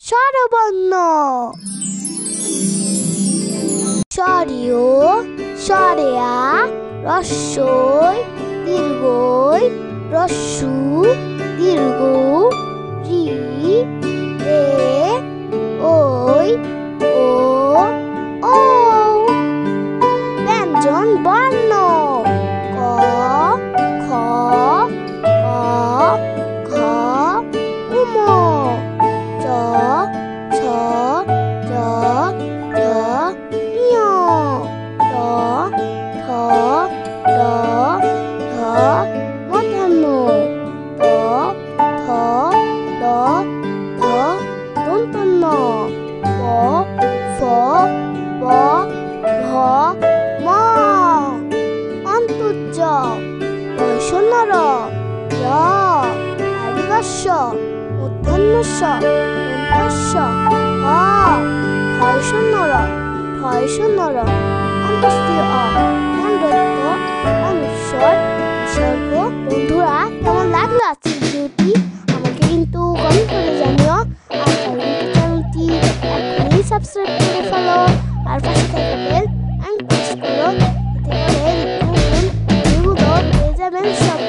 স্বরবর্ণ স্বরীয় স্বরেয়া রস্বই দীর্ঘই রস্যু দীর্ঘ রি রে ওই ও ও ব্যঞ্জন বর্ণ ক খ গ ঘ উম চ ছ জ ঝ ঞ ট ঠ ড ঢ মূর্ধন্য প থ দ ধ দন্তন্য প ফ ব ভ ম অন্তুজ বৈষণ্যর র আদিবাস্য মূর্ধন্যস্য দন্তস্য হ ক্ষয়শূন্যর ঠয়শূন্যর অন্তস্তীয় খণ্ডত্ব অনুস্বর বিসর্গ। বন্ধুরা, কেমন লাগলো আজকের ভিডিওটি আমাকে কিন্তু কমেন্ট করে জানিও। আর চ্যানেলটি এখনই সাবস্ক্রাইব করে ফেলো আর পাশে থাকা বেল প্রেস করো, এতে করে নতুন ভিডিওগুলো পেয়ে যাবেন সব